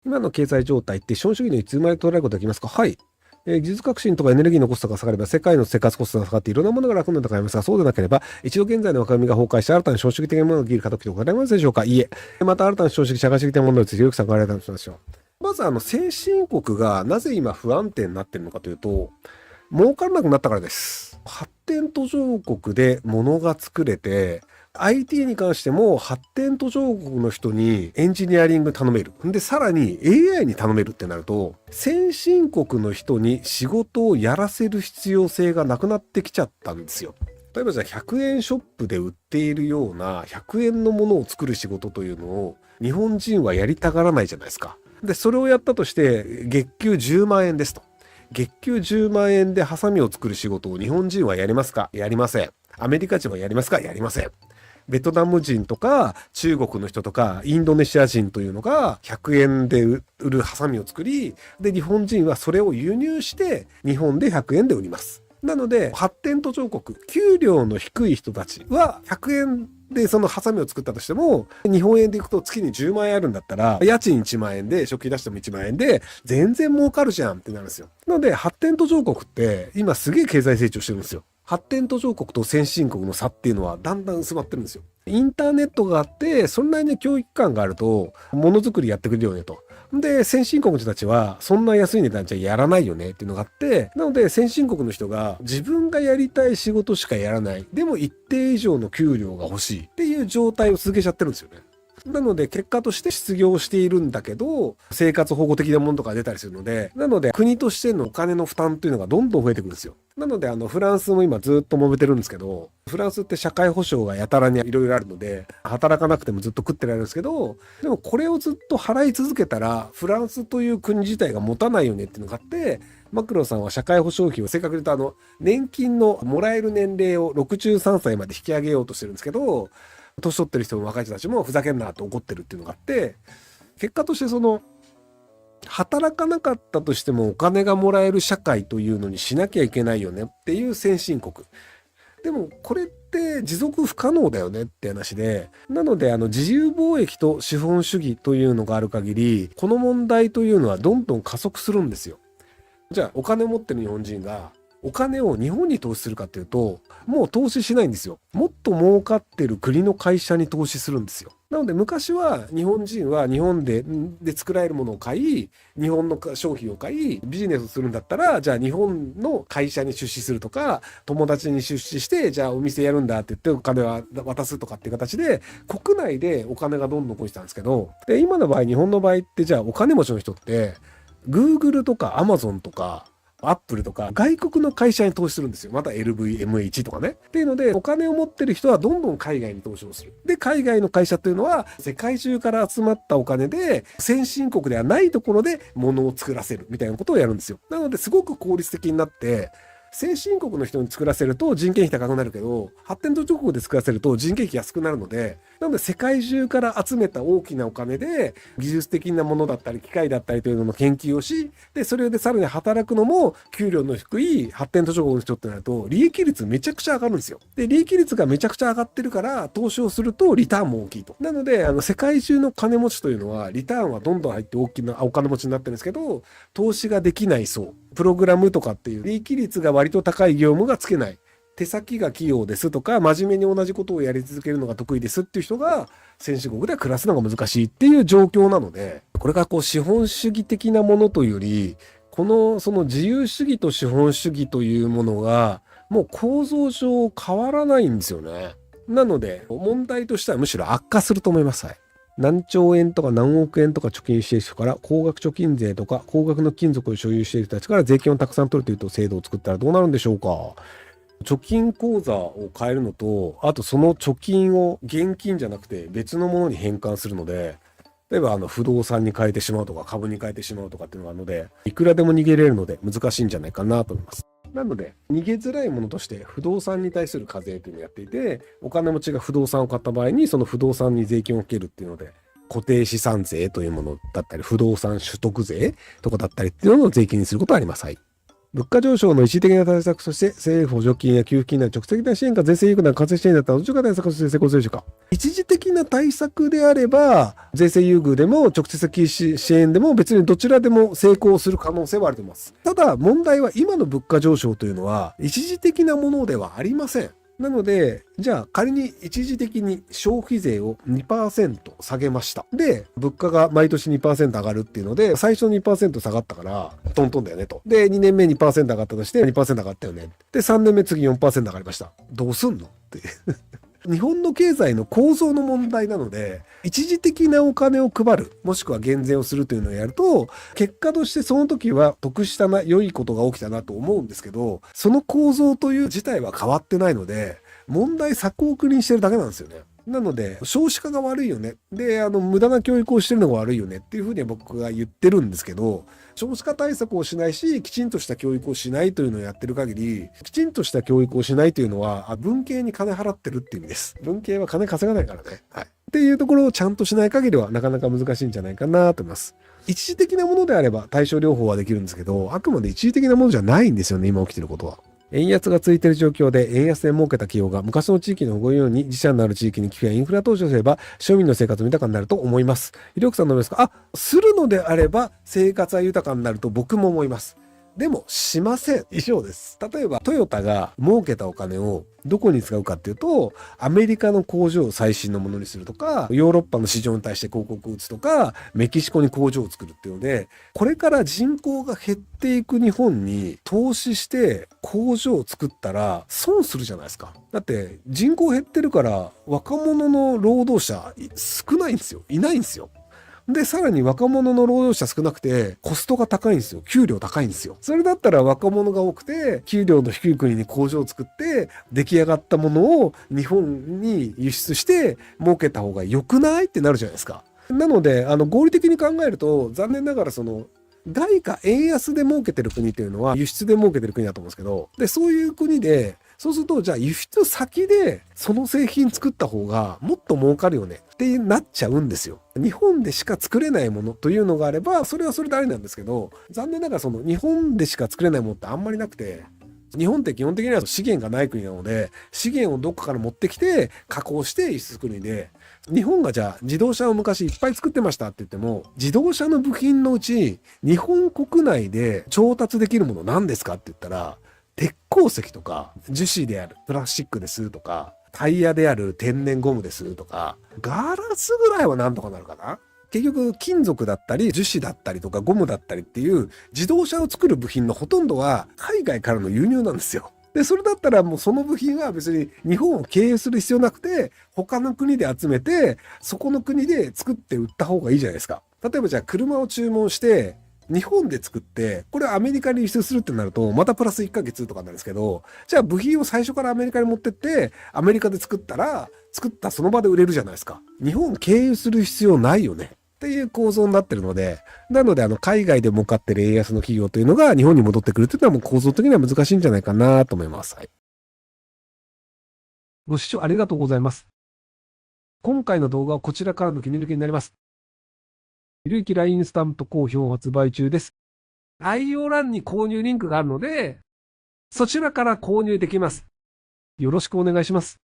今の経済状態って資本主義のいつ生まれと捉えることができますか？はい。技術革新とかエネルギーのコストが下がれば世界の生活コストが下がっていろんなものが楽になると考えますが、そうでなければ一度現在の枠組みが崩壊して新たな資本主義的なものができるかということがありますでしょうか？いいえ。また新たな資本主義社会主義的なものについてよく考えられたとしましょう。まず先進国がなぜ今不安定になっているのかというと、儲からなくなったからです。発展途上国で物が作れて、IT に関しても発展途上国の人にエンジニアリング頼める。で、さらに AI に頼めるってなると、先進国の人に仕事をやらせる必要性がなくなってきちゃったんですよ。例えばじゃあ100円ショップで売っているような100円のものを作る仕事というのを日本人はやりたがらないじゃないですか。で、それをやったとして月給10万円ですと。月給10万円でハサミを作る仕事を日本人はやりますか？やりません。アメリカ人はやりますか？やりません。ベトナム人とか中国の人とかインドネシア人というのが100円で売るハサミを作り、で、日本人はそれを輸入して日本で100円で売ります。なので、発展途上国、給料の低い人たちは100円でそのハサミを作ったとしても、日本円でいくと月に10万円あるんだったら、家賃1万円で食費出しても1万円で全然儲かるじゃんってなるんですよ。なので、発展途上国って今すげえ経済成長してるんですよ。発展途上国と先進国の差っていうのはだんだん薄まってるんですよ。インターネットがあって、そんなに教育機関があると、ものづくりやってくれるよねと。で、先進国の人たちは、そんな安い値段じゃやらないよねっていうのがあって、なので、先進国の人が自分がやりたい仕事しかやらない。でも一定以上の給料が欲しいっていう状態を続けちゃってるんですよね。なので結果として失業しているんだけど、生活保護的なものとか出たりするので、なので国としてのお金の負担というのがどんどん増えてくるんですよ。なのでフランスも今ずっと揉めてるんですけど、フランスって社会保障がやたらにいろいろあるので、働かなくてもずっと食ってられるんですけど、でもこれをずっと払い続けたら、フランスという国自体が持たないよねっていうのがあって、マクロンさんは社会保障費を正確に言うと年金のもらえる年齢を63歳まで引き上げようとしてるんですけど、年取ってる人も若い人たちもふざけんなって怒ってるっていうのがあって、結果として働かなかったとしてもお金がもらえる社会というのにしなきゃいけないよねっていう先進国。でもこれって持続不可能だよねって話で、なので自由貿易と資本主義というのがある限り、この問題というのはどんどん加速するんですよ。じゃあお金を持ってる日本人がお金を日本に投資するかっていうと、もう投資しないんですよ。もっと儲かってる国の会社に投資するんですよ。なので昔は日本人は日本で作られるものを買い、日本の商品を買い、ビジネスをするんだったら、じゃあ日本の会社に出資するとか、友達に出資して、じゃあお店やるんだって言ってお金は渡すとかっていう形で、国内でお金がどんどん動いてたんですけど、で、今の場合、日本の場合ってじゃあお金持ちの人って、Google とか Amazon とか、アップルとか外国の会社に投資するんですよ。また LVMH とかね。っていうので、お金を持ってる人はどんどん海外に投資をする。で、海外の会社というのは世界中から集まったお金で先進国ではないところで物を作らせるみたいなことをやるんですよ。なのですごく効率的になって、先進国の人に作らせると人件費高くなるけど、発展途上国で作らせると人件費安くなるので、なので世界中から集めた大きなお金で技術的なものだったり機械だったりというのの研究をし、で、それでさらに働くのも給料の低い発展途上国の人ってなると利益率めちゃくちゃ上がるんですよ。で、利益率がめちゃくちゃ上がってるから投資をするとリターンも大きいと。なので、世界中の金持ちというのはリターンはどんどん入って大きなお金持ちになってるんですけど、投資ができない層、プログラムとかっていう利益率が割と高い業務がつけない。手先が器用ですとか、真面目に同じことをやり続けるのが得意ですっていう人が、先進国では暮らすのが難しいっていう状況なので、これが資本主義的なものというより、その自由主義と資本主義というものが、もう構造上変わらないんですよね。なので、問題としてはむしろ悪化すると思います。はい。何兆円とか何億円とか貯金している人から、高額貯金税とか高額の金属を所有している人たちから税金をたくさん取るという制度を作ったらどうなるんでしょうか。貯金口座を変えるのと、あとその貯金を現金じゃなくて別のものに変換するので、例えば不動産に変えてしまうとか株に変えてしまうとかっていうのがあるので、いくらでも逃げれるので難しいんじゃないかなと思います。なので、逃げづらいものとして不動産に対する課税というのをやっていて、お金持ちが不動産を買った場合にその不動産に税金をかけるっていうので、固定資産税というものだったり、不動産取得税とかだったりっていうのを税金にすることはあります。はい。物価上昇の一時的な対策として、政府補助金や給付金など直接的な支援か税制優遇など間接支援だったら、どちらか対策として成功するでしょうか。一時的な対策であれば、税制優遇でも直接的支援でも別にどちらでも成功する可能性はあると思います。ただ、問題は今の物価上昇というのは、一時的なものではありません。なので、じゃあ仮に一時的に消費税を 2% 下げました。で、物価が毎年 2% 上がるっていうので、最初 2% 下がったから、トントンだよねと。で、2年目 2% 上がったとして 2% 上がったよね。で、3年目次 4% 上がりました。どうすんのっていう。日本の経済の構造の問題なので、一時的なお金を配る、もしくは減税をするというのをやると、結果としてその時は得したな、良いことが起きたなと思うんですけど、その構造という自体は変わってないので、問題先送りにしてるだけなんですよね。なので、少子化が悪いよね。で、無駄な教育をしてるのが悪いよねっていうふうに僕が言ってるんですけど、少子化対策をしないし、きちんとした教育をしないというのをやってる限り、きちんとした教育をしないというのは、文系に金払ってるっていう意味です。文系は金稼がないからね。はい。っていうところをちゃんとしない限りは、なかなか難しいんじゃないかなと思います。一時的なものであれば対症療法はできるんですけど、あくまで一時的なものじゃないんですよね、今起きてることは。円安が続いている状況で、円安で儲けた企業が昔の地域の動くように自社のある地域に寄付やインフラ投資をすれば、庶民の生活も豊かになると思います。ひろきさんのですか？するのであれば生活は豊かになると僕も思います。でも、しません。以上です。例えば、トヨタが儲けたお金をどこに使うかっていうと、アメリカの工場を最新のものにするとか、ヨーロッパの市場に対して広告を打つとか、メキシコに工場を作るっていうので、これから人口が減っていく日本に投資して工場を作ったら損するじゃないですか。だって人口減ってるから若者の労働者少ないんですよ。いないんですよ。で、さらに若者の労働者少なくて、コストが高いんですよ。給料高いんですよ。それだったら若者が多くて、給料の低い国に工場を作って、出来上がったものを日本に輸出して儲けた方が良くないってなるじゃないですか。なので、合理的に考えると、残念ながら外貨円安で儲けてる国っていうのは輸出で儲けてる国だと思うんですけど、で、そういう国で、そうすると、じゃあ輸出先でその製品作った方がもっと儲かるよねってなっちゃうんですよ。日本でしか作れないものというのがあれば、それはそれでありなんですけど、残念ながら日本でしか作れないものってあんまりなくて、日本って基本的には資源がない国なので、資源をどっかから持ってきて加工して輸出する国で、日本がじゃあ自動車を昔いっぱい作ってましたって言っても、自動車の部品のうち日本国内で調達できるもの何ですかって言ったら、鉄鉱石とか樹脂であるプラスチックですとか、タイヤである天然ゴムですとか、ガラスぐらいはなんとかなるかな。結局金属だったり樹脂だったりとかゴムだったりっていう自動車を作る部品のほとんどは海外からの輸入なんですよ。で、それだったらもうその部品は別に日本を経由する必要なくて、他の国で集めて、そこの国で作って売った方がいいじゃないですか。例えばじゃあ車を注文して、日本で作って、これアメリカに輸出するってなると、またプラス1ヶ月とかなんですけど、じゃあ部品を最初からアメリカに持ってって、アメリカで作ったその場で売れるじゃないですか。日本経由する必要ないよね。っていう構造になってるので、なので海外で儲かってる円安の企業というのが日本に戻ってくるっていうのはもう構造的には難しいんじゃないかなと思います。はい。ご視聴ありがとうございます。今回の動画はこちらからの切り抜きになります。ひろゆき LINE スタンプ好評発売中です。概要欄に購入リンクがあるので、そちらから購入できます。よろしくお願いします。